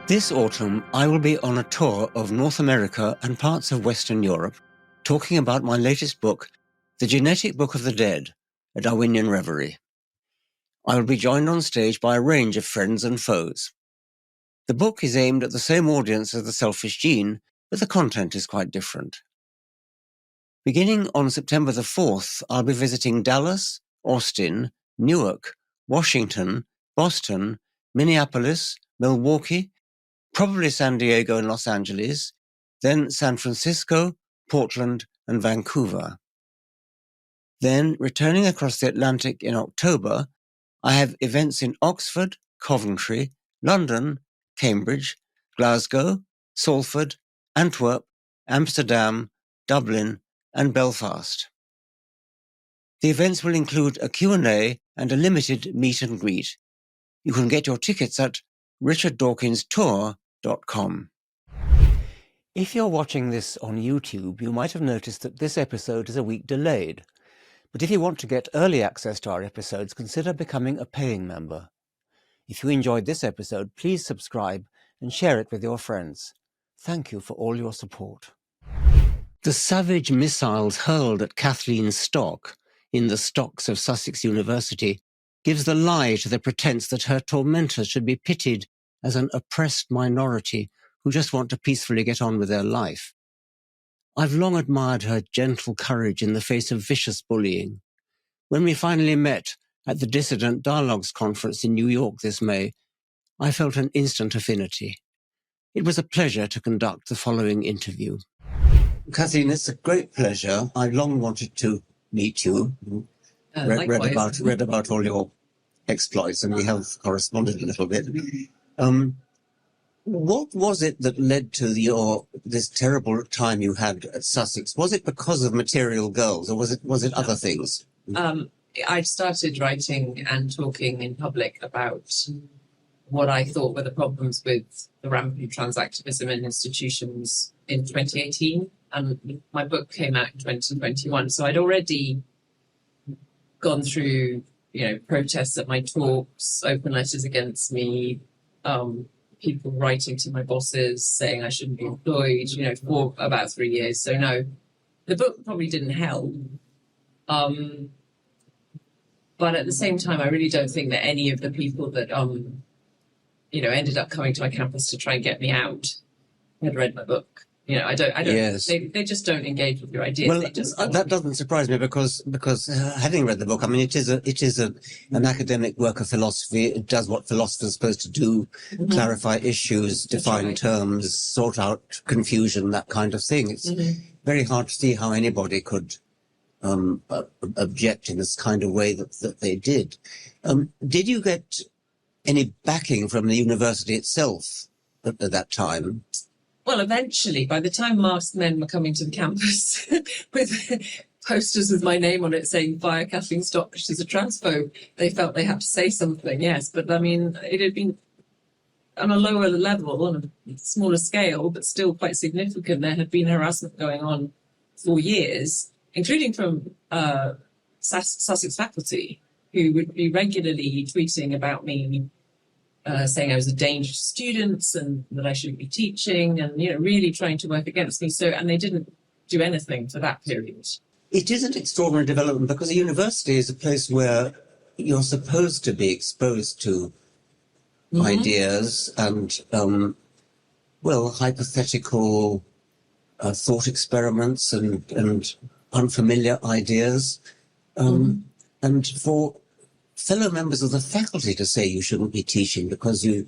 This autumn, I will be on a tour of North America and parts of Western Europe, talking about my latest book, The Genetic Book of the Dead, A Darwinian Reverie. I will be joined on stage by a range of friends and foes. The book is aimed at the same audience as The Selfish Gene, but the content is quite different. Beginning on September the 4th, I'll be visiting Dallas, Austin, Newark, Washington, Boston, Minneapolis, Milwaukee, probably San Diego and Los Angeles, then San Francisco, Portland, and Vancouver. Then, returning across the Atlantic in October, I have events in Oxford, Coventry, London, Cambridge, Glasgow, Salford, Antwerp, Amsterdam, Dublin, and Belfast. The events will include a Q&A and a limited meet and greet. You can get your tickets at richarddawkinstour.com. If you're watching this on YouTube, you might have noticed that this episode is a week delayed. But if you want to get early access to our episodes, consider becoming a paying member. If you enjoyed this episode, please subscribe and share it with your friends. Thank you for all your support. The savage missiles hurled at Kathleen Stock in the stocks of Sussex University gives the lie to the pretense that her tormentors should be pitied as an oppressed minority who just want to peacefully get on with their life. I've long admired her gentle courage in the face of vicious bullying. When we finally met at the Dissident Dialogues Conference in New York this May, I felt an instant affinity. It was a pleasure to conduct the following interview. Kathleen, it's a great pleasure. I long wanted to meet you. Read about all your exploits, and we have corresponded a little bit. What was it that led to this terrible time you had at Sussex? Was it because of material girls, or was it other things? I started writing and talking in public about what I thought were the problems with the rampant transactivism in institutions in 2018, and my book came out in 2021. So I'd already gone through, protests at my talks, open letters against me, people writing to my bosses saying I shouldn't be employed, for about 3 years. So no, the book probably didn't help. But at the same time, I really don't think that any of the people that, ended up coming to my campus to try and get me out had read my book. I don't. Yes. They just don't engage with your ideas. Well, that doesn't surprise me because having read the book, I mean, it is an academic work of philosophy. It does what philosophers are supposed to do: clarify issues, define terms, sort out confusion, that kind of thing. It's very hard to see how anybody could object in this kind of way that they did. Did you get any backing from the university itself at that time? Well, eventually, by the time masked men were coming to the campus with posters with my name on it saying, "Fire Kathleen Stock, she's a transphobe," they felt they had to say something, yes. But I mean, it had been on a lower level, on a smaller scale, but still quite significant. There had been harassment going on for years, including from Sussex faculty, who would be regularly tweeting about me, saying I was a danger to students and that I shouldn't be teaching, and really trying to work against me. And they didn't do anything for that period. It is an extraordinary development because a university is a place where you're supposed to be exposed to ideas and hypothetical thought experiments and unfamiliar ideas, and for fellow members of the faculty to say you shouldn't be teaching because you,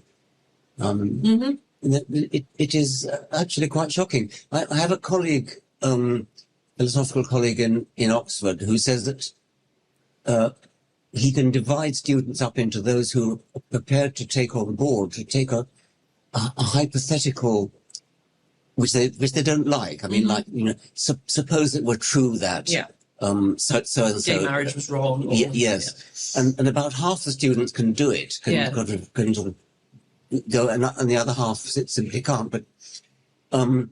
it is actually quite shocking. I have a colleague, philosophical colleague in Oxford, who says that he can divide students up into those who are prepared to take on board, to take a hypothetical, which they don't like. I mean, suppose it were true that. Yeah. So and so. Gay marriage was wrong. Yes. And about half the students can do it, can sort of go, and the other half simply can't. But, and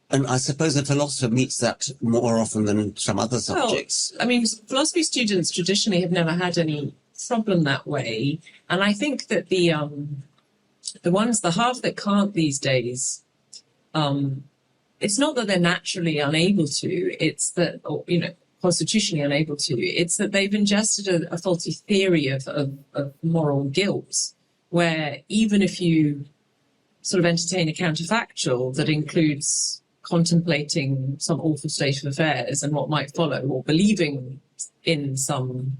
I suppose a philosopher meets that more often than some other subjects. Well, I mean, philosophy students traditionally have never had any problem that way. And I think that the the half that can't these days, it's not that they're naturally unable to, it's that, or, constitutionally unable to, it's that they've ingested a faulty theory of moral guilt, where even if you sort of entertain a counterfactual that includes contemplating some awful state of affairs and what might follow, or believing in some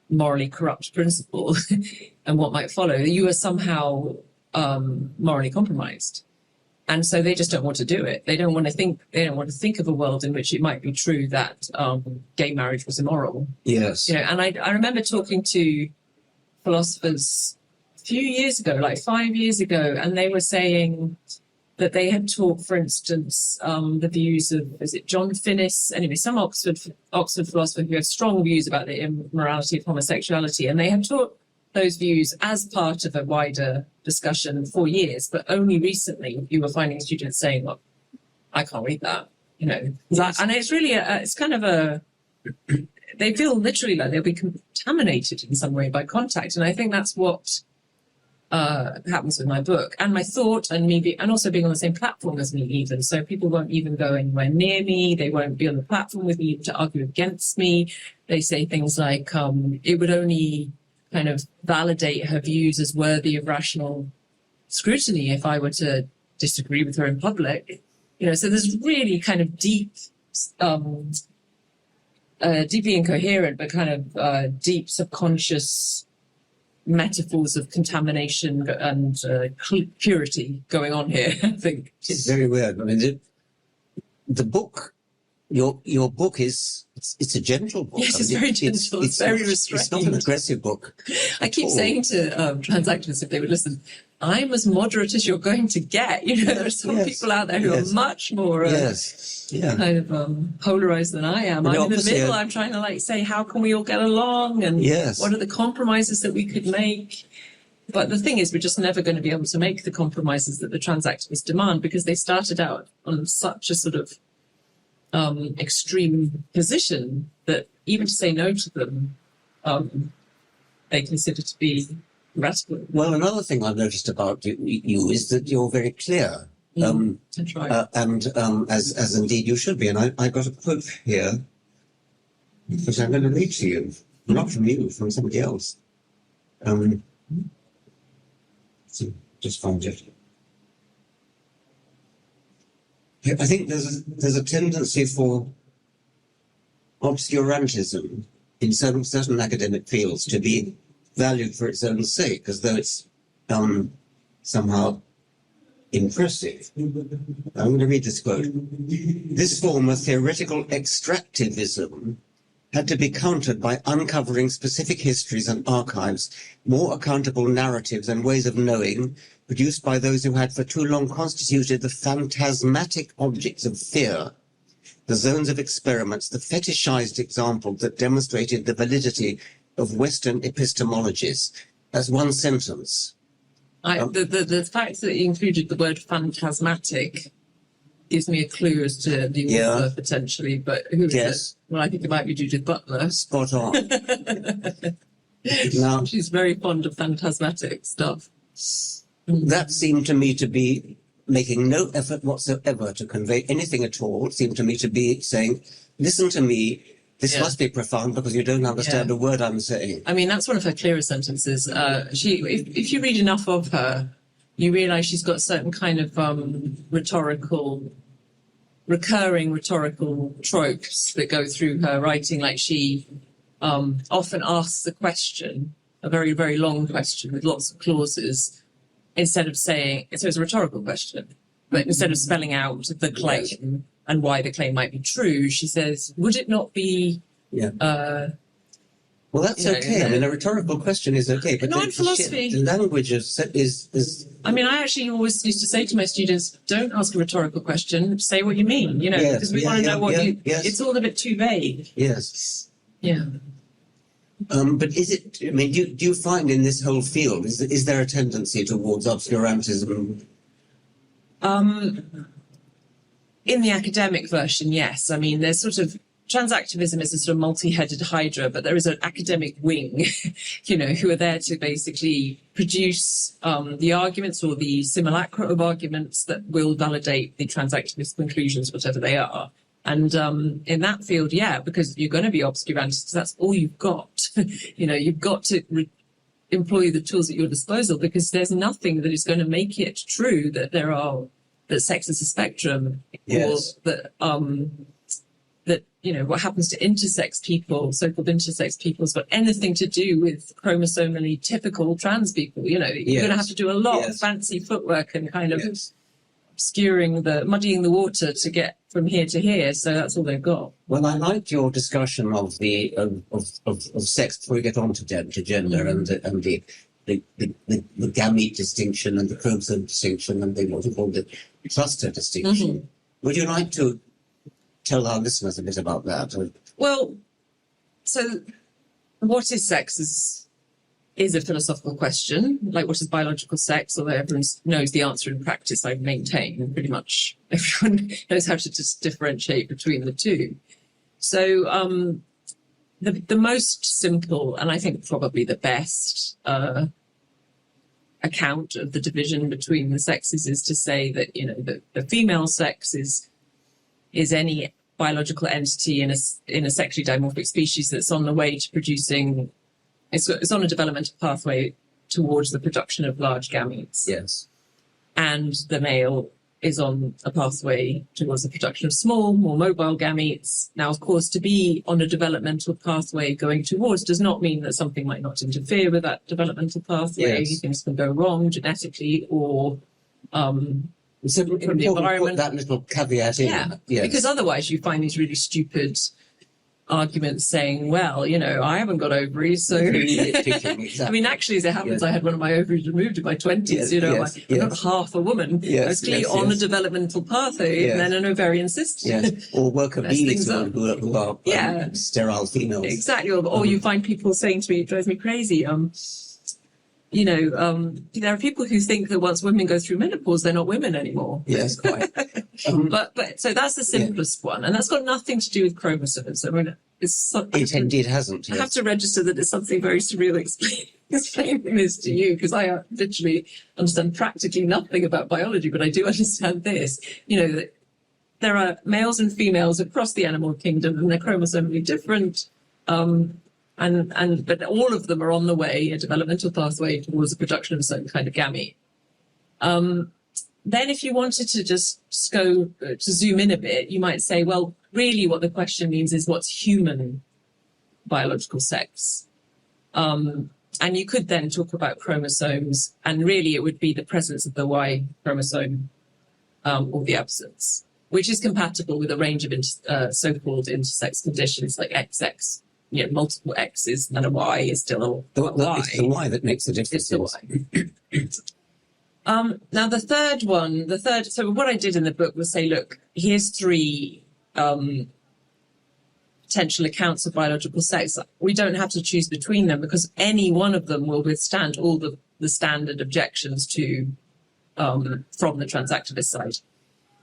morally corrupt principle and what might follow, you are somehow morally compromised. And so they just don't want to do it. They don't want to think of a world in which it might be true that gay marriage was immoral. Yes. And I remember talking to philosophers a few years ago, like 5 years ago, and they were saying that they had taught, for instance, the views of, is it John Finnis? Anyway, some Oxford philosopher who had strong views about the immorality of homosexuality, and they had taught those views as part of a wider discussion for years, but only recently you were finding students saying, "Look, I can't read that," Yes. And it's really, it's kind of they feel literally like they'll be contaminated in some way by contact, and I think that's what happens with my book and my thought, and and also being on the same platform as me, even. So people won't even go anywhere near me. They won't be on the platform with me to argue against me. They say things like, it would only kind of validate her views as worthy of rational scrutiny if I were to disagree with her in public. So there's really kind of deeply incoherent, but kind of deep subconscious metaphors of contamination and purity going on here, I think. It's very weird. I mean, the book, your book it's a gentle book. Yes, it's very gentle. It's very restrained. It's not an aggressive book. I keep saying to transactionists, if they would listen, I'm as moderate as you're going to get. There are some people out there who are much more kind of polarized than I am. I'm in the middle. I'm trying to say, how can we all get along? And what are the compromises that we could make? But the thing is, we're just never going to be able to make the compromises that the transactionists demand, because they started out on such a sort of extreme position that even to say no to them, they consider to be radical. Well, another thing I've noticed about you is that you're very clear. That's right. And as indeed you should be. And I got a quote here, which I'm going to read to you. Not from you, from somebody else. So just find it. I think there's a tendency for obscurantism in certain academic fields to be valued for its own sake, as though it's somehow impressive. I'm going to read this quote. This form of theoretical extractivism had to be countered by uncovering specific histories and archives, more accountable narratives and ways of knowing produced by those who had for too long constituted the phantasmatic objects of fear, the zones of experiments, the fetishized example that demonstrated the validity of Western epistemologies. That's one sentence. The fact that you included the word phantasmatic gives me a clue as to the author, potentially, but who is it? Well, I think it might be Judith Butler. Spot on. Now, she's very fond of phantasmatic stuff. That seemed to me to be making no effort whatsoever to convey anything at all. It seemed to me to be saying, listen to me, this must be profound because you don't understand a word I'm saying. I mean, that's one of her clearest sentences. If you read enough of her, you realise she's got certain kind of recurring rhetorical tropes that go through her writing. Like she often asks a question, a very, very long question with lots of clauses, instead of saying, so it's a rhetorical question, but instead of spelling out the claim and why the claim might be true, she says, would it not be... well, that's okay. I mean, a rhetorical question is okay, but in philosophy, the language is... I mean, I actually always used to say to my students, don't ask a rhetorical question, say what you mean, because we want to know what it's all a bit too vague. Yes. Yeah. But is it, I mean, do you find in this whole field, is there a tendency towards obscurantism? In the academic version, yes. I mean, there's sort of transactivism is a sort of multi-headed hydra, but there is an academic wing, who are there to basically produce the arguments or the simulacra of arguments that will validate the transactivist conclusions, whatever they are. And in that field, because you're going to be obscurantists, that's all you've got. You've got to employ the tools at your disposal, because there's nothing that is going to make it true that that sex is a spectrum, yes. or that what happens to intersex people, so-called intersex people, has got anything to do with chromosomally typical trans people. You're going to have to do a lot of fancy footwork and kind of muddying the water to get from here to here. So that's all they've got. Well, I liked your discussion of the of sex before we get on to gender and the gamete distinction and the chromosome distinction and what you call the cluster distinction. Mm-hmm. Would you like to tell our listeners a bit about that? Well, so what is sex is a philosophical question, like what is biological sex, although everyone knows the answer in practice, I maintain, and pretty much everyone knows how to just differentiate between the two. So the most simple, and I think probably the best account of the division between the sexes is to say that, the female sex is any biological entity in a sexually dimorphic species that's on the way to producing. It's on a developmental pathway towards the production of large gametes. Yes. And the male is on a pathway towards the production of small, more mobile gametes. Now, of course, to be on a developmental pathway going towards does not mean that something might not interfere with that developmental pathway. Yes. Things can go wrong genetically or so in the environment. Put that little caveat in. Yeah, yes. Because otherwise you find these really stupid arguments saying, well, I haven't got ovaries, so Exactly. I mean, actually, as it happens, I had one of my ovaries removed in my 20s. I'm not half a woman. I was clearly on a developmental pathway, and then an ovarian cyst. Yes, or worker bees who are sterile females. Exactly, or you find people saying to me, it drives me crazy. There are people who think that once women go through menopause, they're not women anymore. Yes, quite. But so that's the simplest one, and that's got nothing to do with chromosomes. I mean, it indeed hasn't. I have to register that it's something very surreal explaining this to you, because I literally understand practically nothing about biology, but I do understand this. That there are males and females across the animal kingdom, and they're chromosomally different. But all of them are on the way, a developmental pathway towards the production of a certain kind of gamete. Then if you wanted to just go to zoom in a bit, you might say, well, really what the question means is what's human biological sex? And you could then talk about chromosomes, and really it would be the presence of the Y chromosome or the absence, which is compatible with a range of so-called intersex conditions like XX. Multiple X's and a Y is still a Y. It's the Y that makes the difference. It's the Y. Now the third, so what I did in the book was say, look, here's three potential accounts of biological sex. We don't have to choose between them, because any one of them will withstand all the standard objections to from the transactivist side.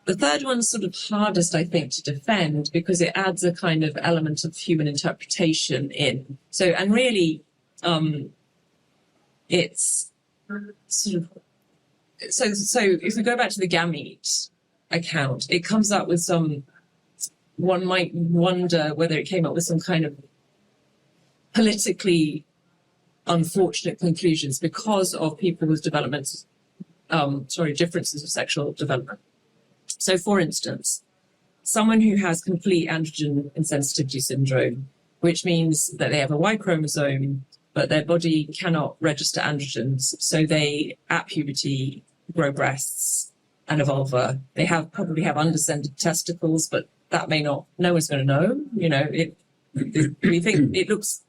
The third one's sort of hardest, I think, to defend, because it adds a kind of element of human interpretation in. So, and really, it's sort of, so if we go back to the gamete account, it comes up with one might wonder whether it came up with some kind of politically unfortunate conclusions because of people with differences of sexual development. So, for instance, someone who has complete androgen insensitivity syndrome, which means that they have a Y chromosome, but their body cannot register androgens, so they, at puberty, grow breasts and a vulva. They probably have undescended testicles, but that may not, no one's going to know. We think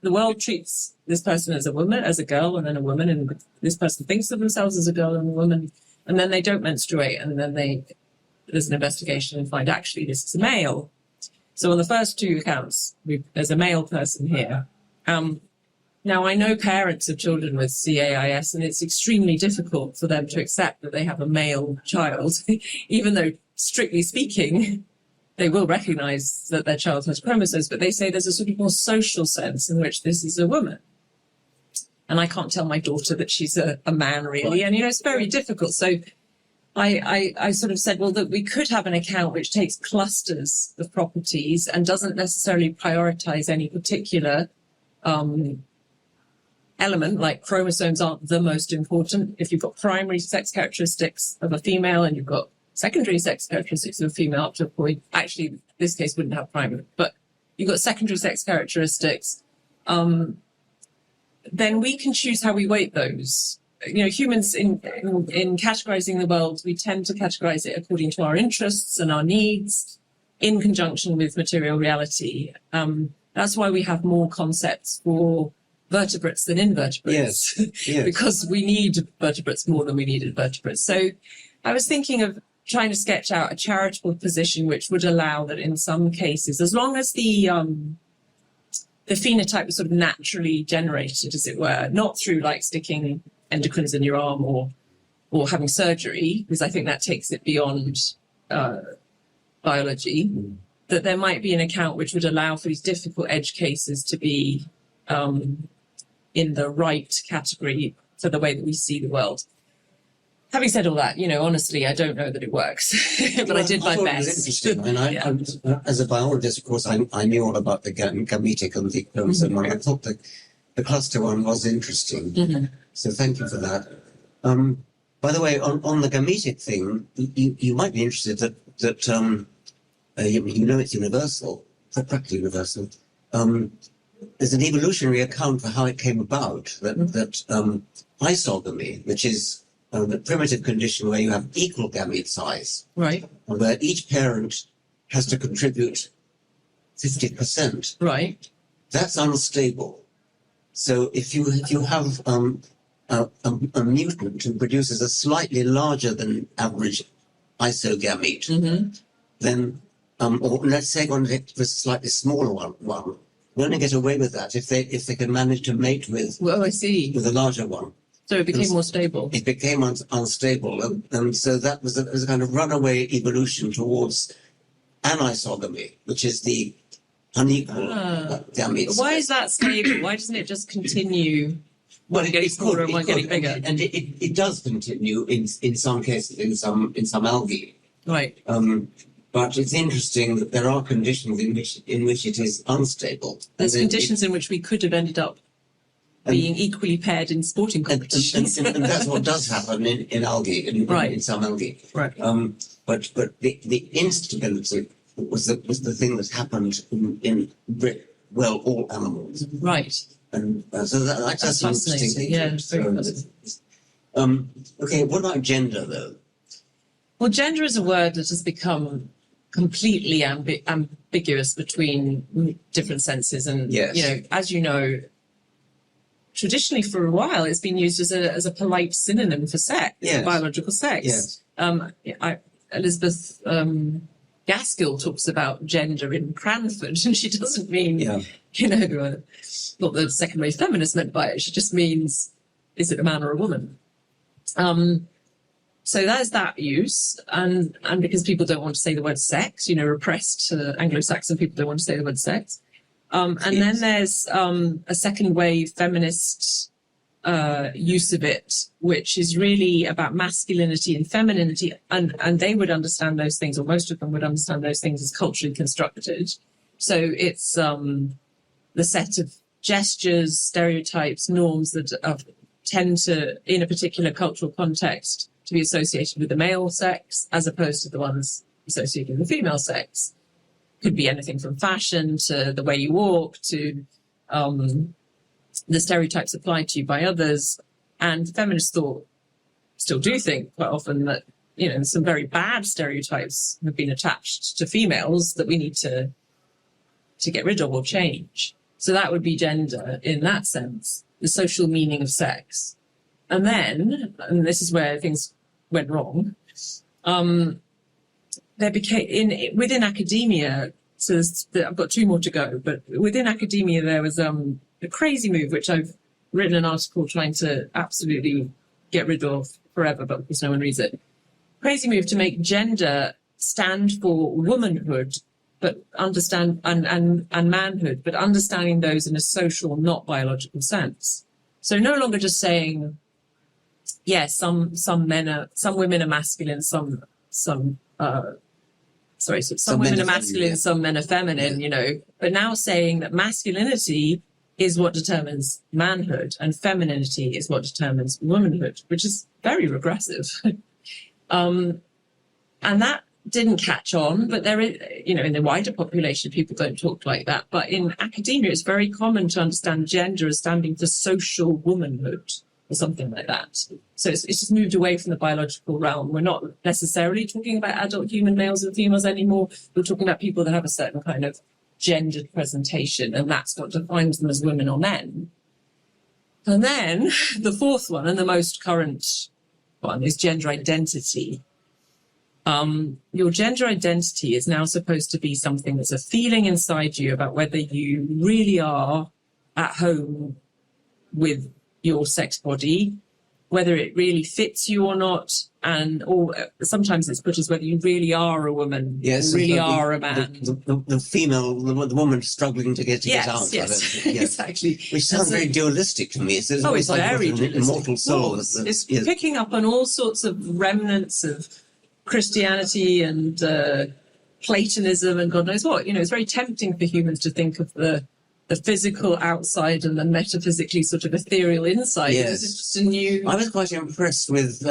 the world treats this person as a woman, as a girl, and then a woman, and this person thinks of themselves as a girl and a woman, and then they don't menstruate, and then there's an investigation and find actually this is a male. So on the first two accounts, there's a male person here. Now, I know parents of children with CAIS, and it's extremely difficult for them to accept that they have a male child, even though, strictly speaking, they will recognize that their child has chromosomes, but they say there's a sort of more social sense in which this is a woman. And I can't tell my daughter that she's a man, really. And, it's very difficult. So I sort of said, well, that we could have an account which takes clusters of properties and doesn't necessarily prioritize any particular element, like chromosomes aren't the most important. If you've got primary sex characteristics of a female and you've got secondary sex characteristics of a female up to a point, actually, this case wouldn't have primary, but you've got secondary sex characteristics, then we can choose how we weight those. Humans in categorizing the world, we tend to categorize it according to our interests and our needs in conjunction with material reality. That's why we have more concepts for vertebrates than invertebrates. Yes. Because we need vertebrates more than we need invertebrates. So I was thinking of trying to sketch out a charitable position which would allow that in some cases, as long as the phenotype was sort of naturally generated, as it were, not through like sticking endocrines in your arm or having surgery, because I think that takes it beyond biology, that there might be an account which would allow for these difficult edge cases to be in the right category for the way that we see the world. Having said all that, honestly, I don't know that it works, but I did my best. It was interesting. I as a biologist, of course, I knew all about the gametic and the chromosome. I thought the cluster one was interesting. So thank you for that. By the way, on the gametic thing, you might be interested that it's universal, practically universal. There's an evolutionary account for how it came about that isogamy, which is the primitive condition where you have equal gamete size, right, where each parent has to contribute 50%. Right. That's unstable. So if you have a mutant who produces a slightly larger than average isogamete, then or let's say one with a slightly smaller one, we only get away with that if they can manage to mate with. Well, I see. With a larger one. So it became more stable. It became unstable, and so that was a kind of runaway evolution towards anisogamy, which is the unequal gametes. Why is that stable? Why doesn't it just continue? One getting smaller and one getting bigger. And it does continue in some cases in some algae. Right. But it's interesting that there are conditions in which it is unstable. There's conditions in which we could have ended up being equally paired in sporting competitions. And that's what does happen in algae, in some algae. Right. But the instability was the thing that happened in all animals. Right. And so that's interesting. Yeah, very fascinating. Okay, what about gender, though? Well, gender is a word that has become completely ambiguous between different senses. And, yes. As you know, traditionally for a while, it's been used as a polite synonym for sex, yes. biological sex. Yes. Elizabeth Gaskell talks about gender in Cranford, and she doesn't mean, not the second wave feminist meant by it. She just means, is it a man or a woman? So there's that use, and because people don't want to say the word sex, repressed Anglo-Saxon people don't want to say the word sex. And then there's a second wave feminist use of it, which is really about masculinity and femininity, and they would understand those things, or most of them would understand those things as culturally constructed. So it's the set of gestures, stereotypes, norms that tend to, in a particular cultural context, to be associated with the male sex, as opposed to the ones associated with the female sex. Could be anything from fashion to the way you walk to the stereotypes applied to you by others. And feminists still do think quite often that, some very bad stereotypes have been attached to females that we need to get rid of or change. So that would be gender in that sense, the social meaning of sex. And then, and this is where things went wrong, there became, within academia, so I've got two more to go, but within academia there was a crazy move, which I've written an article trying to absolutely get rid of forever, but because no one reads it. Crazy move to make gender stand for womanhood but understand and manhood, but understanding those in a social, not biological sense. So no longer just saying, yes, some women are masculine, some women are masculine, some men are feminine, but now saying that masculinity is what determines manhood and femininity is what determines womanhood, which is very regressive. And that didn't catch on, but there is, in the wider population, people don't talk like that. But in academia, it's very common to understand gender as standing for social womanhood or something like that. So it's just moved away from the biological realm. We're not necessarily talking about adult human males and females anymore. We're talking about people that have a certain kind of gendered presentation, and that's what defines them as women or men. And then the fourth one, and the most current one, is gender identity. Your gender identity is now supposed to be something that's a feeling inside you about whether you really are at home with your sex body, whether it really fits you or not, or sometimes it's put as whether you really are a woman, yes, really are a man. The female, the woman struggling to get out. Yes, yes, exactly. Which sounds very dualistic to me. It's it's like very an immortal soul. It's picking up on all sorts of remnants of Christianity and Platonism and God knows what. It's very tempting for humans to think of the physical outside and the metaphysically sort of ethereal inside. Yes. It's just a new... I was quite impressed with,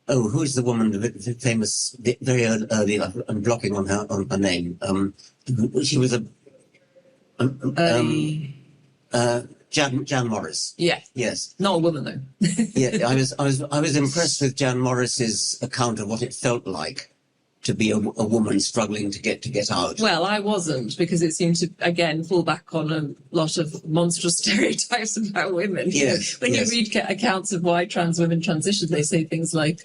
who's the woman, the famous, very early, I'm blocking on her name. She was Jan Morris. Yeah. Yes. Not a woman, though. Yeah, I was impressed with Jan Morris's account of what it felt like to be a woman struggling to get out. Well, I wasn't, because it seemed to, again, fall back on a lot of monstrous stereotypes about women. Yes, When you read accounts of why trans women transition, they say things like,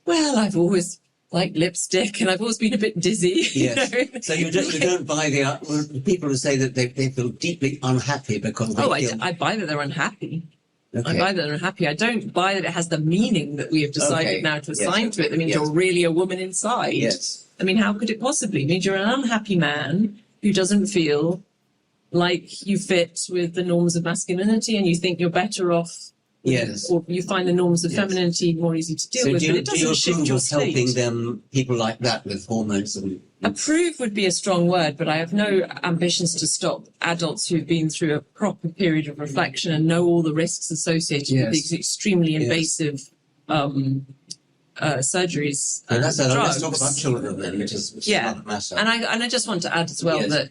well, I've always liked lipstick and I've always been a bit dizzy. Yes. So you don't buy the people who say that they feel deeply unhappy because I buy that they're unhappy. Okay. I buy that they're unhappy. I don't buy that it has the meaning that we have decided now to assign to it. That means you're really a woman inside. Yes. I mean, how could it possibly? It means you're an unhappy man who doesn't feel like you fit with the norms of masculinity and you think you're better off. Yes. Or you find the norms of femininity more easy to deal with. So but it doesn't shift your state. Helping them, people like that with hormones and... Approve would be a strong word, but I have no ambitions to stop adults who've been through a proper period of reflection and know all the risks associated with these extremely invasive surgeries and drugs. Let's talk about children then, which is another matter. And I just want to add as well that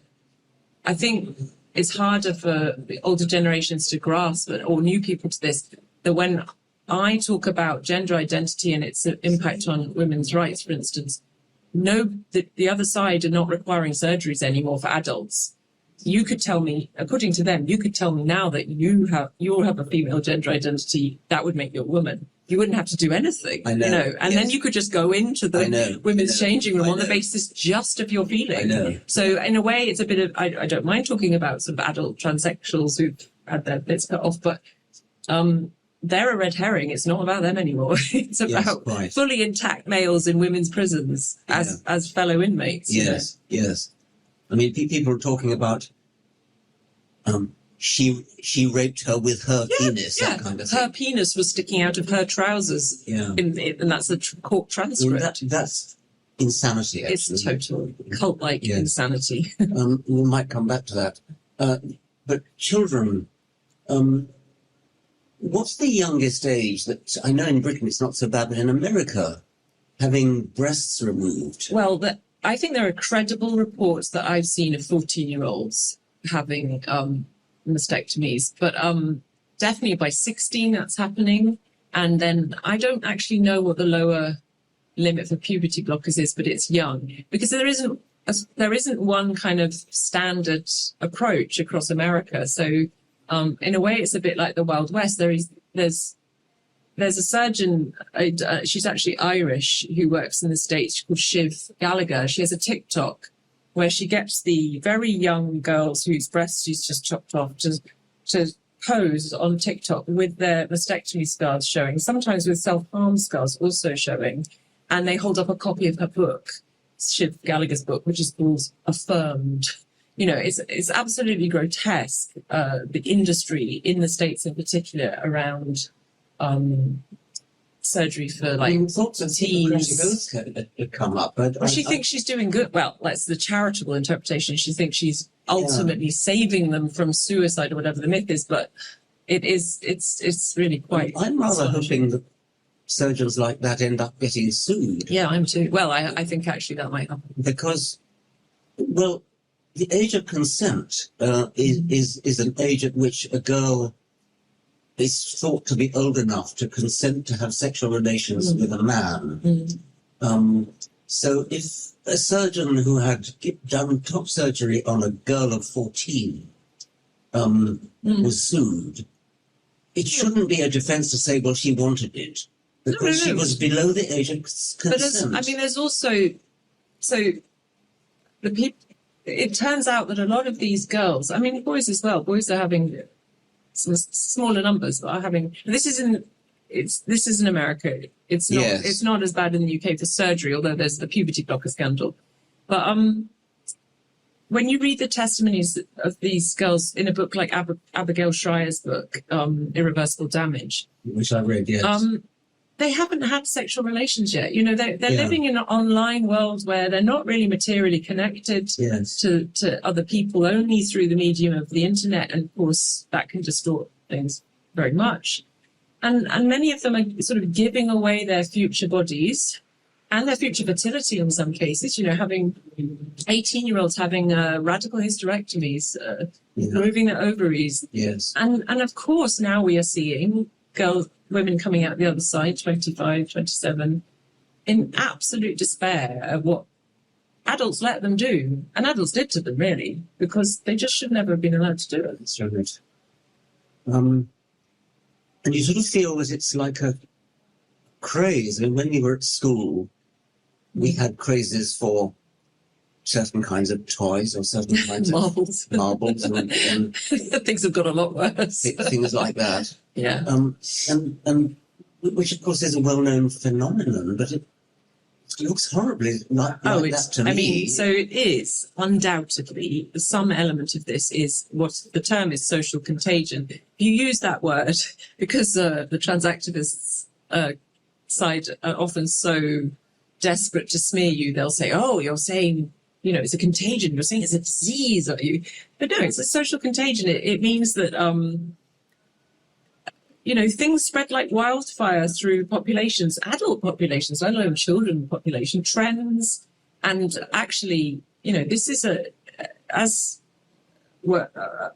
I think it's harder for the older generations to grasp, or new people to this, that when I talk about gender identity and its impact on women's rights, for instance, the other side are not requiring surgeries anymore for adults. You could tell me, according to them, you could tell me now that you have a female gender identity, that would make you a woman. You wouldn't have to do anything, and then you could just go into the women's changing room on the basis just of your feeling. So in a way, it's a bit of, I don't mind talking about sort of adult transsexuals who've had their bits cut off, but they're a red herring. It's not about them anymore. It's about fully intact males in women's prisons as fellow inmates. Yes. I mean, people are talking about she raped her with her penis. That kind of thing. Her penis was sticking out of her trousers. And that's a court transcript. That's insanity. Actually. It's total cult-like insanity. We might come back to that. But children. What's the youngest age that, I know in Britain it's not so bad, but in America, having breasts removed? Well, I think there are credible reports that I've seen of 14-year-olds having mastectomies, but definitely by 16 that's happening. And then I don't actually know what the lower limit for puberty blockers is, but it's young, because there isn't one kind of standard approach across America. So in a way, it's a bit like the Wild West. There's a surgeon, she's actually Irish, who works in the States, called Shiv Gallagher. She has a TikTok where she gets the very young girls whose breasts she's just chopped off to pose on TikTok with their mastectomy scars showing, sometimes with self-harm scars also showing, and they hold up a copy of her book. Shiv Gallagher's book, which is called Affirmed. You know, it's absolutely grotesque, the industry in the States in particular around surgery for thoughts of teens. had come up. But well, she thinks she's doing good. Well, that's the charitable interpretation. She thinks she's ultimately saving them from suicide or whatever the myth is, but it's really quite... I'm rather hoping that surgeons like that end up getting sued. Yeah, I'm too. Well, I think actually that might happen. Because, well, the age of consent is an age at which a girl is thought to be old enough to consent to have sexual relations with a man. So if a surgeon who had done top surgery on a girl of 14 was sued, it shouldnpeople be a defence to say, well, she wanted it, because she was below the age of consent. But there's also... So the people... It turns out that a lot of these girls, boys as well, boys are having some smaller numbers, but are having... This is in America. It's not as bad in the UK for surgery, although there's the puberty blocker scandal. But when you read the testimonies of these girls in a book like Abigail Schreier's book, Irreversible Damage, which I read, yes. They haven't had sexual relations yet. You know, they're living in an online world where they're not really materially connected to other people, only through the medium of the internet. And of course, that can distort things very much. And many of them are sort of giving away their future bodies and their future fertility in some cases, you know, having 18-year-olds having radical hysterectomies, removing their ovaries. Yes. And of course, now we are seeing women coming out the other side, 25, 27, in absolute despair of what adults let them do. And adults did to them, really, because they just should never have been allowed to do it. That's right. And you sort of feel that it's like a craze. I mean, when we were at school, we had crazes for certain kinds of toys or certain kinds marbles. of marbles. And things have got a lot worse. Things like that. Yeah. And which, of course, is a well-known phenomenon, but it looks horribly like that to me. So it is, undoubtedly, some element of this is what the term is social contagion. You use that word because the trans activists side are often so desperate to smear you. They'll say, oh, you're saying, you know, it's a contagion. You're saying it's a disease, are you? But no, it's a social contagion. It means that, you know, things spread like wildfire through populations, adult populations, let alone children population, trends. And actually, you know, this is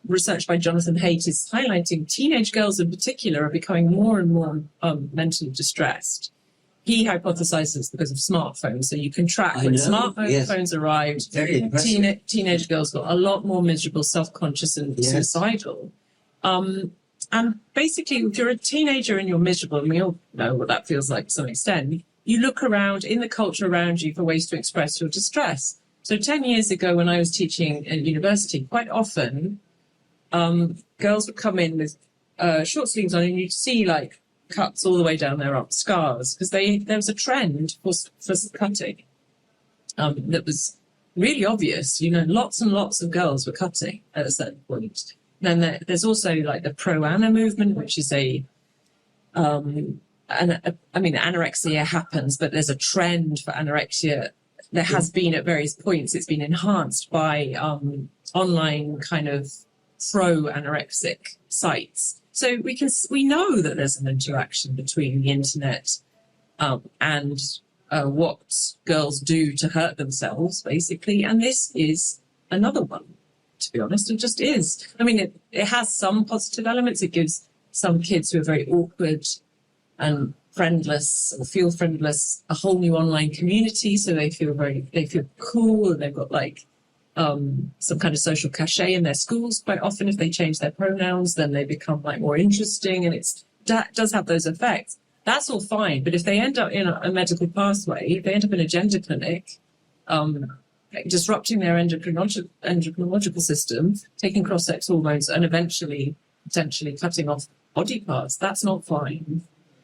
research by Jonathan Haidt is highlighting, teenage girls in particular are becoming more and more mentally distressed. He hypothesizes because of smartphones. So you can track when smartphones arrived, teenage girls got a lot more miserable, self-conscious and suicidal. And basically, if you're a teenager and you're miserable, and we all know what that feels like to some extent, you look around in the culture around you for ways to express your distress. So 10 years ago, when I was teaching at university, quite often girls would come in with short sleeves on, and you'd see like cuts all the way down their arm, scars, because there was a trend for cutting that was really obvious. You know, lots and lots of girls were cutting at a certain point. Then there's also like the pro-ana movement, which is anorexia happens, but there's a trend for anorexia. There has been at various points. It's been enhanced by online kind of pro-anorexic sites. So we know that there's an interaction between the internet and what girls do to hurt themselves, basically. And this is another one, to be honest. It just is. I mean, it has some positive elements. It gives some kids who are very awkward and friendless or feel friendless a whole new online community. So they feel cool, and they've got like some kind of social cachet in their schools. Quite often, if they change their pronouns, then they become like more interesting, and that does have those effects. That's all fine. But if they end up in a medical pathway, if they end up in a gender clinic, disrupting their endocrinological system, taking cross-sex hormones, and eventually potentially cutting off body parts, that's not fine.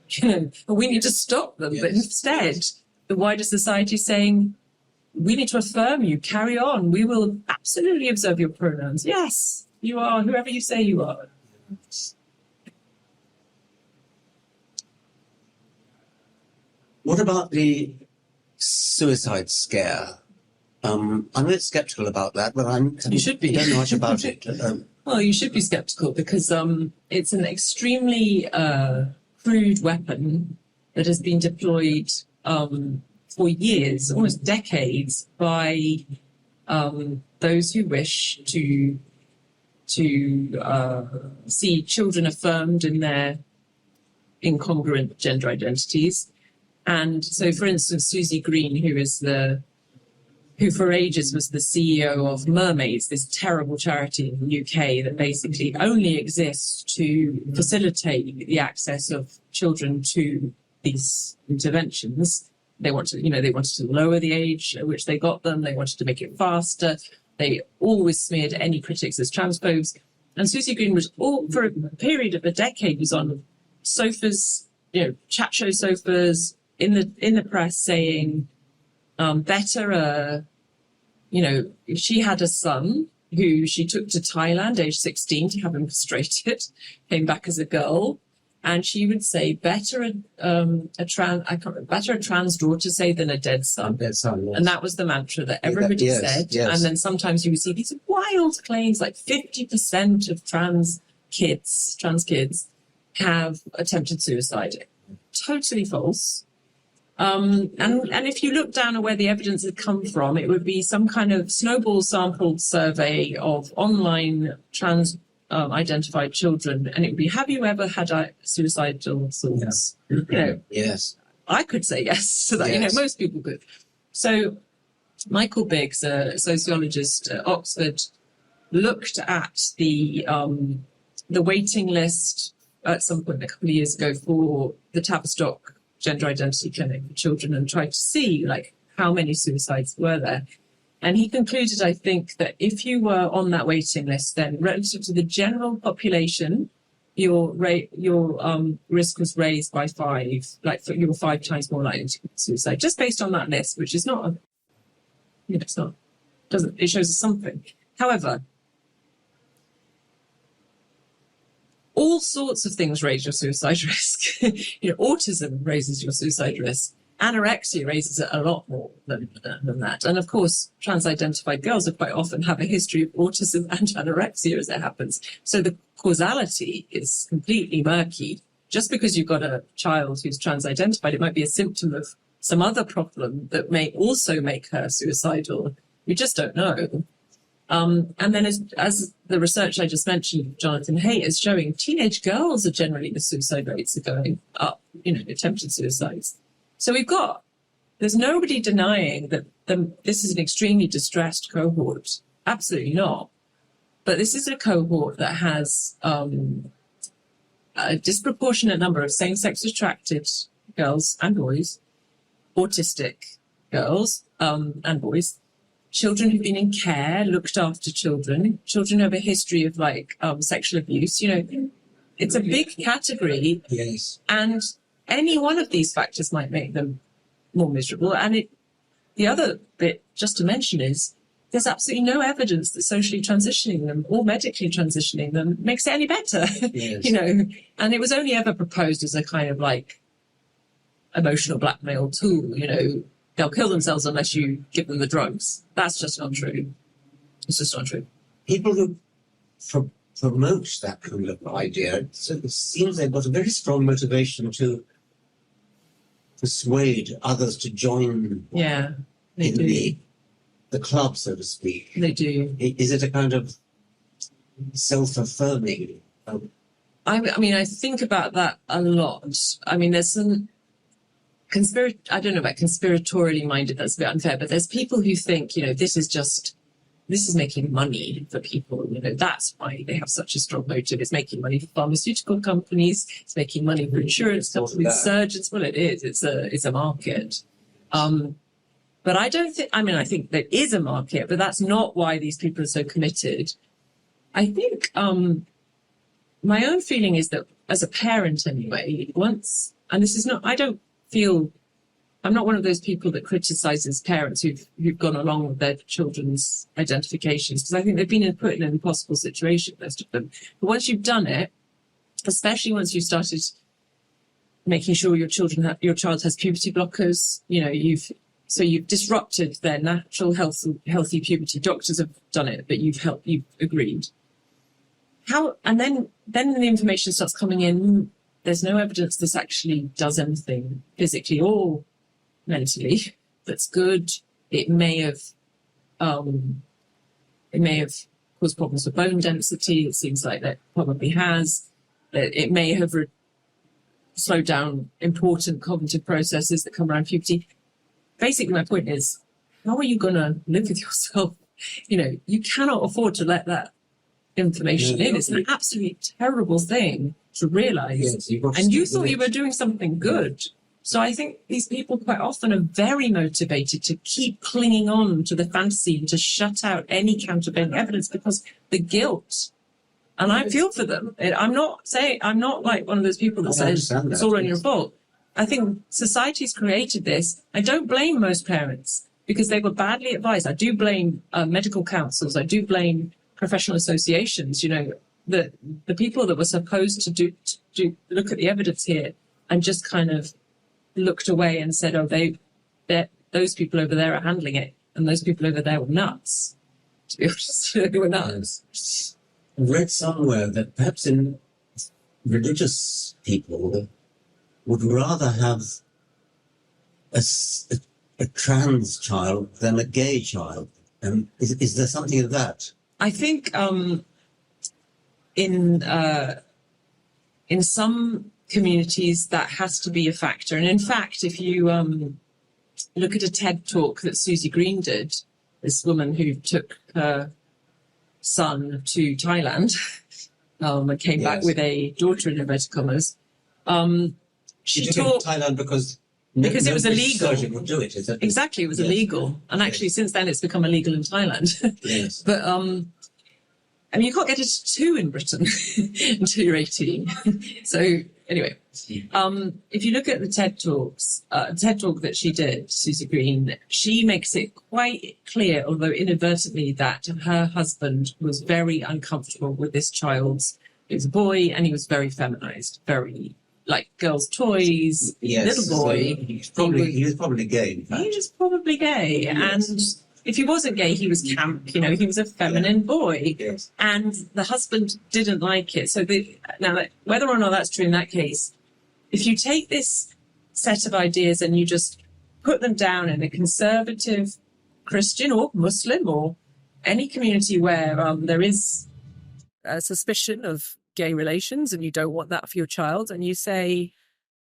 You know, but we need to stop them. Yes. But instead, the wider society is saying, we need to affirm you. Carry on. We will absolutely observe your pronouns. Yes, you are whoever you say you are. What about the suicide scare? I'm a bit skeptical about that, but You should be. I don't know much about it. Well, you should be skeptical because it's an extremely crude weapon that has been deployed for years, almost decades, by those who wish to see children affirmed in their incongruent gender identities. And so, for instance, Susie Green, who for ages was the CEO of Mermaids, this terrible charity in the UK that basically only exists to facilitate the access of children to these interventions. They wanted to lower the age at which they got them. They wanted to make it faster. They always smeared any critics as transphobes. And Susie Green was for a period of a decade was on sofas, chat show sofas in the press saying, she had a son who she took to Thailand, age 16, to have him castrated, came back as a girl. And she would say, better a trans daughter say than a dead son. Yes. And that was the mantra that everybody said. Yes. And then sometimes you would see these wild claims, like 50% of trans kids have attempted suicide. Totally false. And if you look down at where the evidence had come from, it would be some kind of snowball sampled survey of online trans identified children, and it would be, have you ever had suicidal thoughts? Yeah. Yes. I could say yes to that. Yes. Most people could. So Michael Biggs, a sociologist at Oxford, looked at the waiting list at some point a couple of years ago for the Tavistock Gender Identity Clinic for children and tried to see how many suicides were there. And he concluded, I think, that if you were on that waiting list, then relative to the general population, your risk was raised by 5, you were 5 times more likely to commit suicide, just based on that list, which is not, it shows us something. However, all sorts of things raise your suicide risk. Autism raises your suicide risk. Anorexia raises it a lot more than that. And of course, trans-identified girls quite often have a history of autism and anorexia as it happens. So the causality is completely murky. Just because you've got a child who's trans-identified, it might be a symptom of some other problem that may also make her suicidal. We just don't know. And then as the research I just mentioned, Jonathan Haidt, is showing, teenage girls are generally, the suicide rates are going up, attempted suicides. So there's nobody denying that this is an extremely distressed cohort. Absolutely not. But this is a cohort that has a disproportionate number of same-sex attracted girls and boys, autistic girls and boys, children who've been in care, looked after children who have a history of sexual abuse. It's a big category. Yes. And any one of these factors might make them more miserable. And the other bit, just to mention, is there's absolutely no evidence that socially transitioning them or medically transitioning them makes it any better. Yes. And it was only ever proposed as a kind of emotional blackmail tool. They'll kill themselves unless you give them the drugs. That's just not true. It's just not true. People who promote that kind of idea, it seems they've got a very strong motivation to persuade others to join the club, so to speak. They do. Is it a kind of self-affirming? I think about that a lot. There's some I don't know about conspiratorially minded, that's a bit unfair, but there's people who think, this is making money for people. That's why they have such a strong motive. It's making money for pharmaceutical companies. It's making money for insurance companies, surgeons. Well, it is. It's a market. But I don't think, I think there is a market, but that's not why these people are so committed. I think my own feeling is that as a parent anyway, and this is not, I don't feel I'm not one of those people that criticizes parents who've gone along with their children's identifications, because I think they've been put in an impossible situation, most of them. But once you've done it, especially once you've started making sure your child has puberty blockers, you've disrupted their natural healthy puberty. Doctors have done it, but you've agreed. And then the information starts coming in. There's no evidence this actually does anything physically or mentally that's good. It may have caused problems with bone density. It seems like that probably has. It may have slowed down important cognitive processes that come around puberty. Basically, my point is, how are you going to live with yourself? You cannot afford to let that information in. It's an absolutely terrible thing to realize. Yes, and you thought you were doing something good. So I think these people quite often are very motivated to keep clinging on to the fantasy and to shut out any countervailing evidence because the guilt. And I feel for them. I'm not like one of those people that says it's all on your fault. I think society's created this. I don't blame most parents because they were badly advised. I do blame medical councils. I do blame professional associations. The people that were supposed to look at the evidence here and just kind of looked away and said, "Oh, those people over there are handling it, and those people over there were nuts." To be honest, they were nuts. I read somewhere that perhaps in religious people would rather have a trans child than a gay child. Is there something of that? I think in some communities that has to be a factor. And in fact, if you look at a TED talk that Susie Green did, this woman who took her son to Thailand and came back with a daughter in inverted commas. She took Thailand because it was illegal. Would do it, exactly, it was illegal. And actually, since then, it's become illegal in Thailand. Yes. But you can't get a tattoo in Britain until you're 18. So anyway, if you look at the TED talk that she did, Susie Green, she makes it quite clear, although inadvertently, that her husband was very uncomfortable with this child's. He was a boy and he was very feminized, very like girls' toys, little boy. So he was probably gay. In fact. He was probably gay, and if he wasn't gay, he was camp. He was a feminine boy, and the husband didn't like it. So now, whether or not that's true in that case, if you take this set of ideas and you just put them down in a conservative Christian or Muslim or any community where there is a suspicion of gay relations and you don't want that for your child, and you say,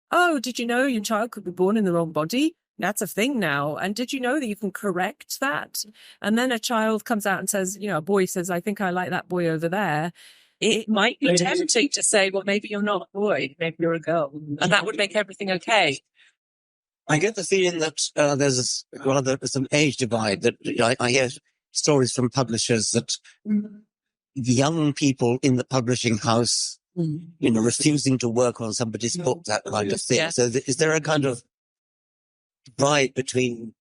"Oh, did you know your child could be born in the wrong body? That's a thing now. And did you know that you can correct that?" And then a child comes out and says, a boy says, "I think I like that boy over there." It might be tempting to say, well, maybe you're not a boy, maybe you're a girl. And that would make everything okay. I get the feeling that there's some age divide. That I hear stories from publishers that young people in the publishing house, refusing to work on somebody's book, that kind of thing. Yeah. So is there a kind of divide between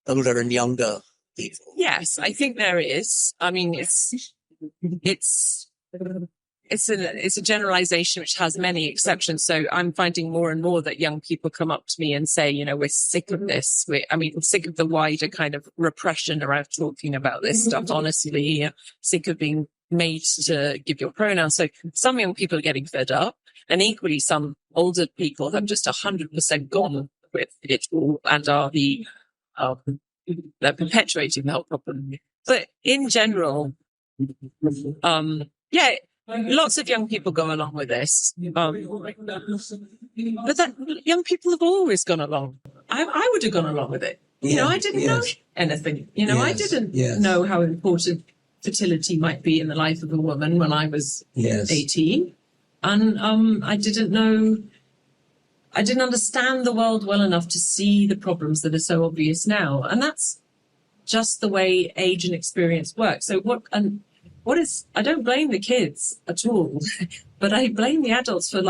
older and younger people? Yes, I think there is. I mean, it's a generalization which has many exceptions. So I'm finding more and more that young people come up to me and say, we're sick of this. We're sick of the wider kind of repression around talking about this stuff. Honestly, sick of being made to give your pronouns. So some young people are getting fed up, and equally some older people have just 100% gone with it all and are they're perpetuating the whole problem. But in general, lots of young people go along with this. But young people have always gone along. I would have gone along with it. I didn't know anything. I didn't know how important fertility might be in the life of a woman when I was 18. And I didn't understand the world well enough to see the problems that are so obvious now. And that's just the way age and experience work. So I don't blame the kids at all, but I blame the adults for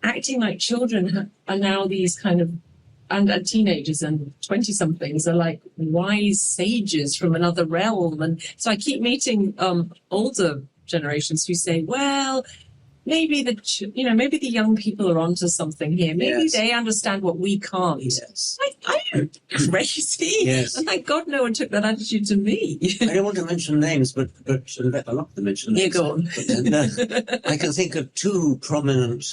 acting like children are now these kind of and teenagers and 20-somethings are like wise sages from another realm. And so I keep meeting older generations who say, well, maybe maybe the young people are onto something here. Maybe they understand what we can't. Yes. I am crazy. Yes. And thank God no one took that attitude to me. I don't want to mention names, but I'm not going to mention names. Yeah, go on. But, I can think of two prominent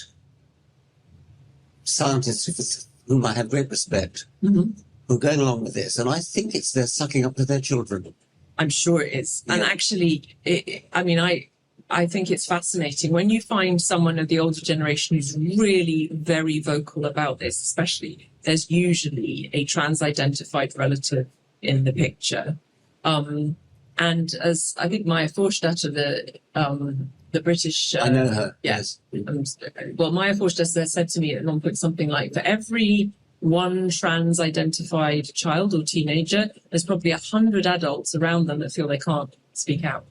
scientists whom I have great respect, who are going along with this, and I think they're sucking up to their children. I'm sure it is. Yeah. And actually, I think it's fascinating when you find someone of the older generation who's really very vocal about this, especially there's usually a trans-identified relative in the picture. And as I think Maya Forstater, the British... I know her, yes. Well, Maya Forstater said to me at one point something like, for every one trans-identified child or teenager, there's probably 100 adults around them that feel they can't speak out.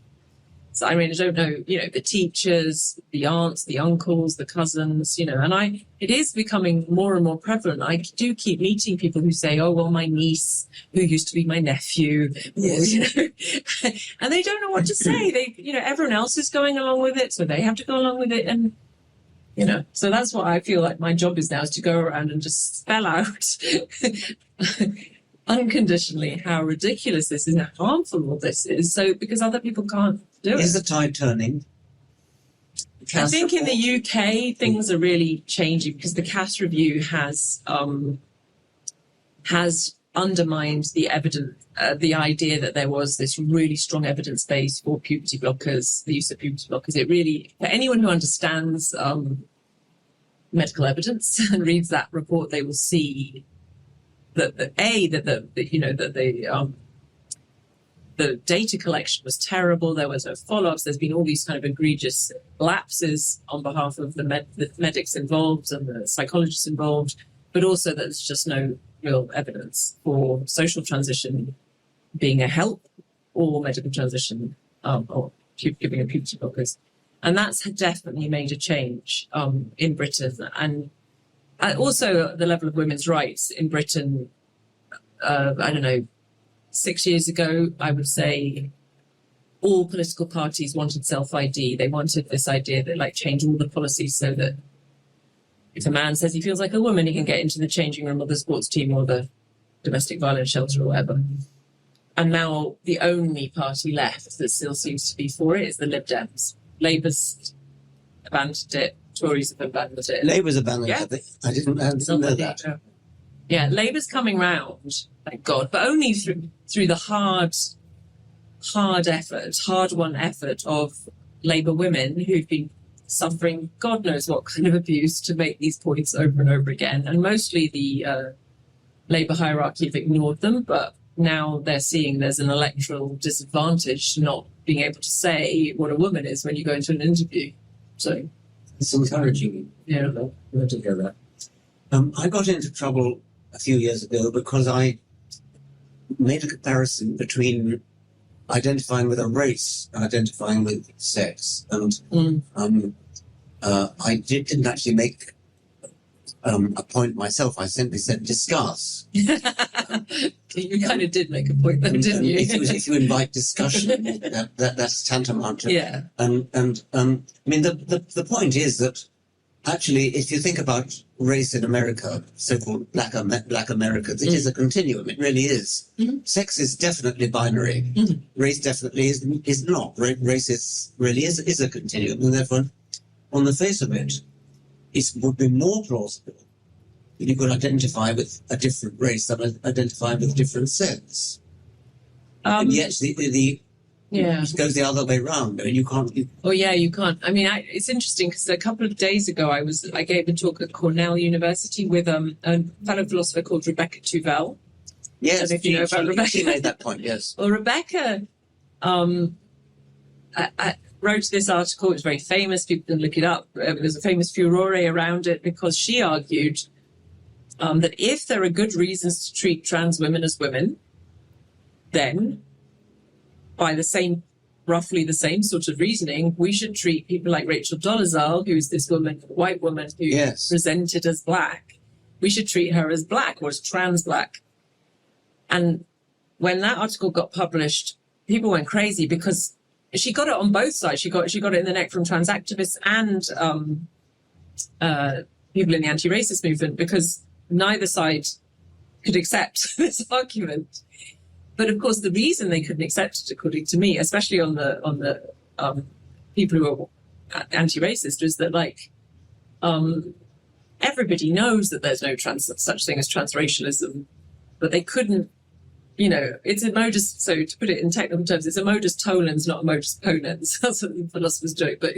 So I don't know, the teachers, the aunts, the uncles, the cousins, and it is becoming more and more prevalent. I do keep meeting people who say, oh, well, my niece, who used to be my nephew, yes. And they don't know what to say. Everyone else is going along with it, so they have to go along with it. And, so that's what I feel like my job is now, is to go around and just spell out unconditionally how ridiculous this is and how harmful all this is. So, because other people can't do it. Is the tide turning? I think in the UK things are really changing because the Cass review has undermined the evidence, the idea that there was this really strong evidence base for puberty blockers, the use of puberty blockers. It really, for anyone who understands medical evidence and reads that report, they will see that the data collection was terrible. There was no follow-ups. There's been all these kind of egregious lapses on behalf of the medics involved and the psychologists involved, but also there's just no real evidence for social transition being a help or medical transition or giving a puberty blockers. And that's definitely made a change in Britain. And also the level of women's rights in Britain, 6 years ago, I would say all political parties wanted self-ID. They wanted this idea that change all the policies so that if a man says he feels like a woman, he can get into the changing room or the sports team or the domestic violence shelter or whatever. And now the only party left that still seems to be for it is the Lib Dems. Labour's abandoned it. Tories have abandoned it. Labour's abandoned it. I didn't know that. Yeah, Labour's coming round, thank God, but only through the hard-won effort of Labour women who've been suffering God knows what kind of abuse to make these points over and over again. And mostly the Labour hierarchy have ignored them, but now they're seeing there's an electoral disadvantage not being able to say what a woman is when you go into an interview. So it's encouraging. Yeah. To hear that. I got into trouble a few years ago because I made a comparison between identifying with a race and identifying with sex. And I didn't actually make a point myself. I simply said discuss. You kind of did make a point though, didn't you? If you invite discussion, that's tantamount to... Yeah. And the point is that actually, if you think about race in America, so-called black Americans, it is a continuum. It really is. Mm-hmm. Sex is definitely binary. Mm-hmm. Race definitely is not. Race really is a continuum. And therefore, on the face of it, it would be more plausible that you could identify with a different race than identify with a different sex. And yet, it goes the other way round. I mean, you can't. You can't. I mean, it's interesting because a couple of days ago, I gave a talk at Cornell University with a fellow philosopher called Rebecca Tuvell. Yes, I don't know if you know about Rebecca. She made that point. Yes. Well, Rebecca I wrote this article. It was very famous. People can look it up. There's a famous furore around it because she argued that if there are good reasons to treat trans women as women, then by roughly the same sort of reasoning, we should treat people like Rachel Dolezal, who's this woman, white woman who Yes. presented as black, we should treat her as black or as trans black. And when that article got published, people went crazy because she got it on both sides. She got it in the neck from trans activists and people in the anti-racist movement, because neither side could accept this argument. But of course, the reason they couldn't accept it, according to me, especially on the people who are anti-racist, was that everybody knows that there's no such thing as transracialism, but they couldn't. It's a modus. So to put it in technical terms, it's a modus tollens, not a modus ponens. That's what the philosophers joke. But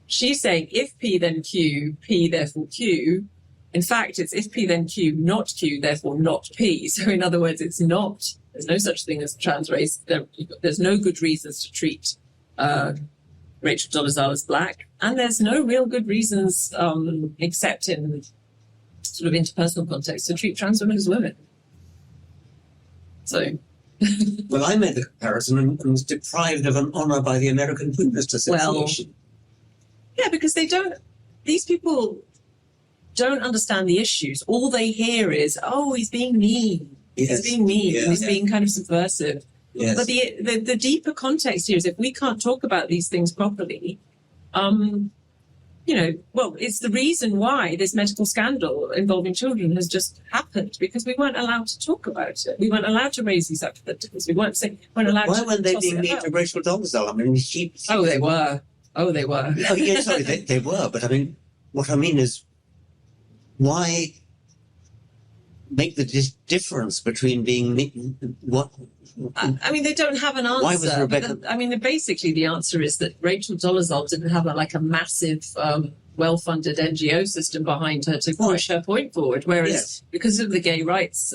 she's saying if P then Q, P therefore Q. In fact, it's if P then Q, not Q, therefore not P. So in other words, it's not. There's no such thing as trans race. There's no good reasons to treat Rachel Dolezal as black, and there's no real good reasons, except in sort of interpersonal context, to treat trans women as women. So, well, I made the comparison and was deprived of an honour by the American Feminist Association. Yeah, because these people don't understand the issues. All they hear is, oh, he's being mean. Yes. He's being mean. Yes. He's being kind of subversive. Yes. But the deeper context here is if we can't talk about these things properly, it's the reason why this medical scandal involving children has just happened, because we weren't allowed to talk about it. We weren't allowed to raise these hypotheticals. We weren't allowed Why to. Why weren't they being mean to Rachel Dolezal? I mean, she. Oh, they were. Oh, they were. Oh, yeah, sorry, they were. But I mean, what I mean is, why make the difference between being what? I mean, they don't have an answer. Why was Rebecca? Basically, the answer is that Rachel Dolezal didn't have a massive, well-funded NGO system behind her to push her point forward. Whereas, because of the gay rights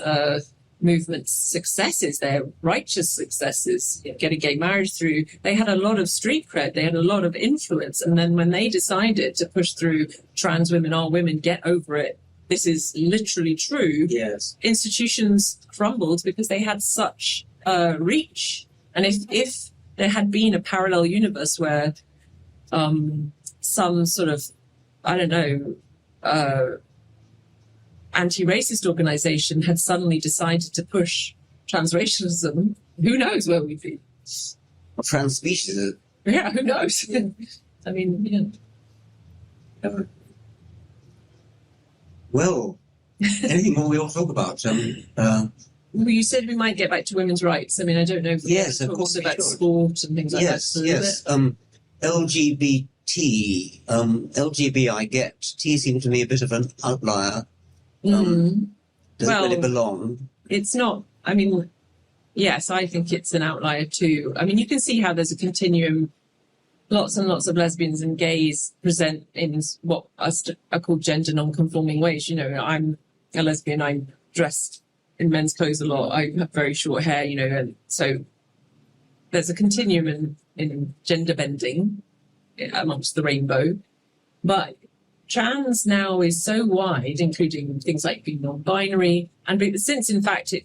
movement's successes, their righteous successes, getting gay marriage through, they had a lot of street cred, they had a lot of influence. And then when they decided to push through trans women are women, get over it, this is literally true. Yes. Institutions crumbled because they had such reach. And if there had been a parallel universe where some sort of, anti-racist organization had suddenly decided to push transracialism, who knows where we'd be? Trans species. Yeah, who knows? I mean, Well, anything more we all talk about? Well, you said we might get back to women's rights. I mean, I don't know if yes, of course, about sport and things like that. Yes. LGB I get. T seems to me a bit of an outlier. Doesn't really belong. It's not. I mean, yes, I think it's an outlier too. I mean, you can see how there's a continuum. Lots and lots of lesbians and gays present in what are called gender non-conforming ways. I'm a lesbian. I'm dressed in men's clothes a lot. I have very short hair, and so there's a continuum in gender bending amongst the rainbow. But trans now is so wide, including things like being non-binary, and since in fact it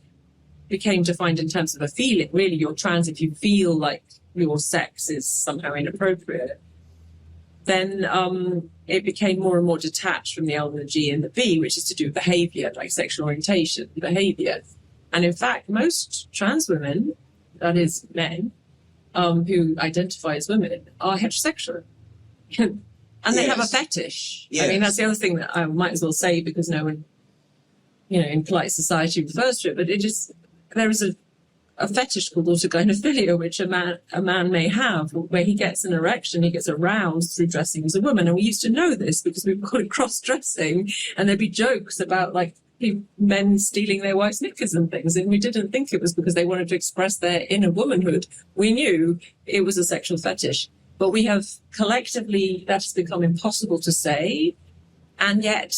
became defined in terms of a feeling, really you're trans if you feel like your sex is somehow inappropriate, then it became more and more detached from the L and the G and the B, which is to do with behaviour, like sexual orientation, behaviour. And in fact, most trans women, that is men, who identify as women, are heterosexual. And they have a fetish. Yes. I mean, that's the other thing that I might as well say, because no one, in polite society refers to it, but there is a fetish called autogynephilia, which a man may have, where he gets an erection, he gets aroused through dressing as a woman. And we used to know this because we called it cross-dressing, and there'd be jokes about men stealing their wives' knickers and things, and we didn't think it was because they wanted to express their inner womanhood. We knew it was a sexual fetish. But we have collectively, that has become impossible to say. And yet,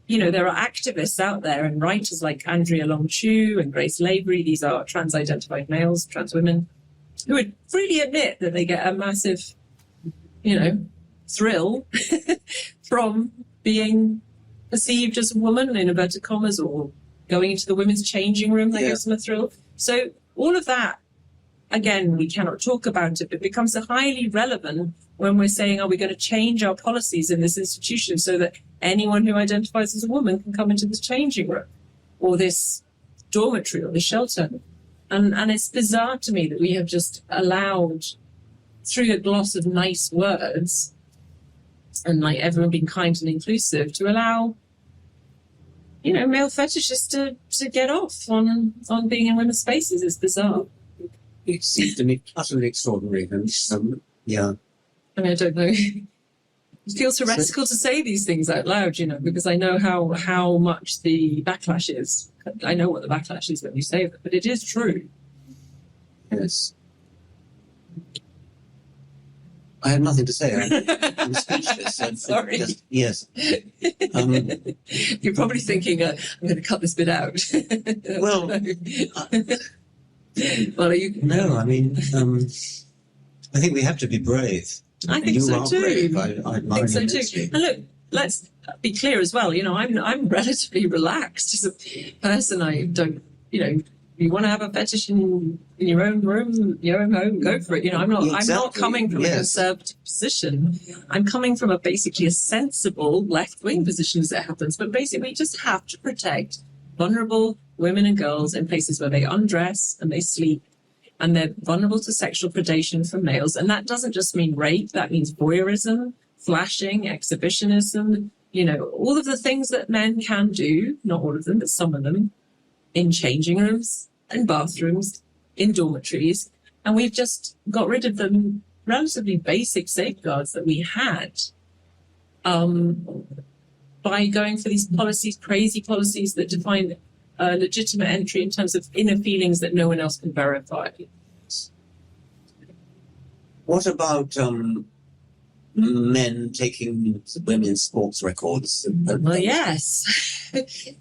there are activists out there and writers like Andrea Long-Chu and Grace Lavery. These are trans-identified males, trans women, who would freely admit that they get a massive, thrill from being perceived as a woman, in inverted commas, or going into the women's changing room that gives them a thrill. So all of that, again, we cannot talk about it, but it becomes highly relevant when we're saying, are we going to change our policies in this institution so that anyone who identifies as a woman can come into this changing room or this dormitory or this shelter. And it's bizarre to me that we have just allowed, through a gloss of nice words and like everyone being kind and inclusive, to allow, you know, male fetishists to get off on being in women's spaces. It's bizarre. It seems to me utterly extraordinary. And yeah. I mean, I don't know. It feels heretical to say these things out loud, you know, because I know how much the backlash is. I know what the backlash is when you say that, but it is true. Yes. I have nothing to say. I'm speechless. Sorry. Yes. You're probably thinking, I'm going to cut this bit out. Well, well, are you? No, I mean, I think we have to be brave. I think you so are too. brave. I admire think so you too. And look, let's be clear as well. You know, I'm relatively relaxed as a person. I don't, you know, you want to have a fetish in your own room, your own home, go for it. You know, I'm not coming from a conservative position. I'm coming from basically a sensible left-wing position as it happens. But basically, we just have to protect vulnerable women and girls in places where they undress and they sleep, and they're vulnerable to sexual predation from males. And that doesn't just mean rape. That means voyeurism, flashing, exhibitionism, you know, all of the things that men can do, not all of them, but some of them, in changing rooms, in bathrooms, in dormitories. And we've just got rid of the relatively basic safeguards that we had by going for these policies, crazy policies that define legitimate entry in terms of inner feelings that no one else can verify. What about men taking women's sports records? Well, yes.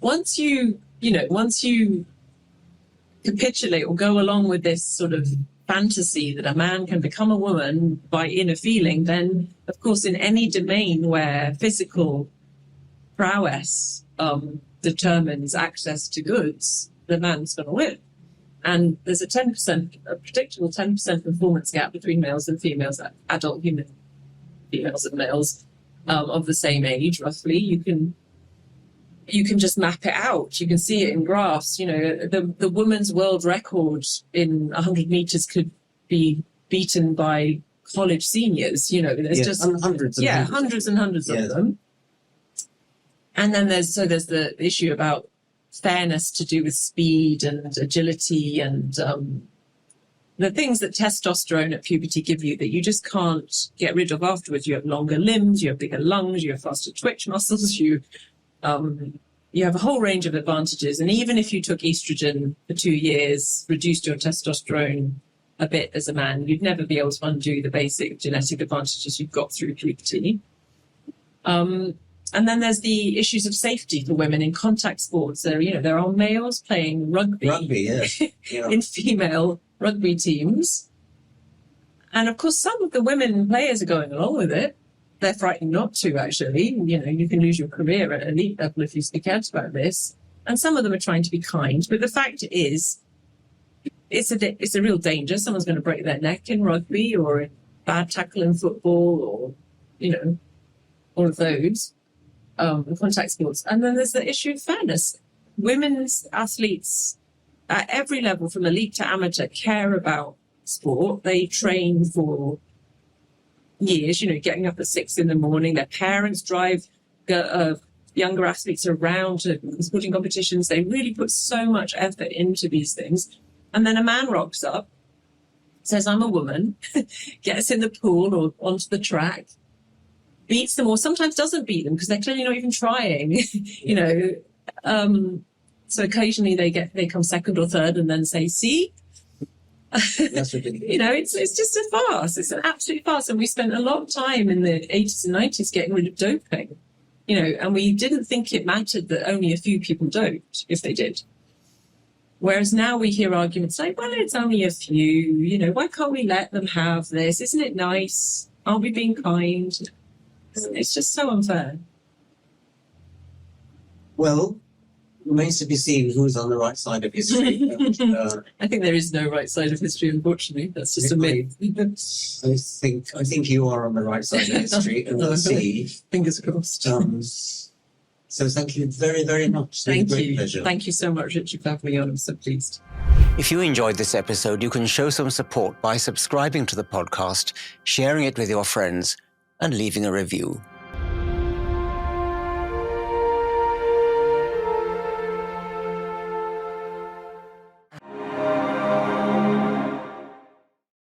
Once you capitulate or go along with this sort of fantasy that a man can become a woman by inner feeling, then, of course, in any domain where physical prowess determines access to goods, the man's going to win. And there's a predictable 10% performance gap between males and females, adult human females and males of the same age, roughly. You can just map it out. You can see it in graphs. You know, the woman's world record in 100 meters could be beaten by college seniors. You know, there's just hundreds and hundreds of them. And then there's the issue about fairness to do with speed and agility and the things that testosterone at puberty give you that you just can't get rid of afterwards. You have longer limbs, you have bigger lungs, you have faster twitch muscles, you have a whole range of advantages. And even if you took estrogen for 2 years, reduced your testosterone a bit as a man, you'd never be able to undo the basic genetic advantages you've got through puberty. And then there's the issues of safety for women in contact sports. There are males playing rugby yes. Yeah. in female rugby teams. And of course, some of the women players are going along with it. They're frightened not to, actually. You know, you can lose your career at elite level if you speak out about this. And some of them are trying to be kind. But the fact is, it's a real danger. Someone's going to break their neck in rugby or in bad tackle in football or, you know, all of those. Contact sports. And then there's the issue of fairness. Women's athletes at every level, from elite to amateur, care about sport. They train for years, you know, getting up at 6 a.m. Their parents drive younger athletes around to sporting competitions. They really put so much effort into these things. And then a man rocks up, says, I'm a woman, gets in the pool or onto the track, beats them, or sometimes doesn't beat them because they're clearly not even trying, you know. So occasionally they come second or third and then say, see? That's ridiculous. You know, it's just a farce. It's an absolute farce. And we spent a lot of time in the 80s and 90s getting rid of doping, you know, and we didn't think it mattered that only a few people doped, if they did. Whereas now we hear arguments like, well, it's only a few, you know, why can't we let them have this? Isn't it nice? Aren't we being kind? It's just so unfair. Well, remains to be seen who's on the right side of history. I think there is no right side of history, unfortunately. That's just a myth. I think you are on the right side of history, and we'll see. Fingers crossed. So thank you very, very much. It's been a Thank great you. pleasure. Thank you so much, Richard, for having me on. I'm so pleased. If you enjoyed this episode, you can show some support by subscribing to the podcast, sharing it with your friends, and leaving a review.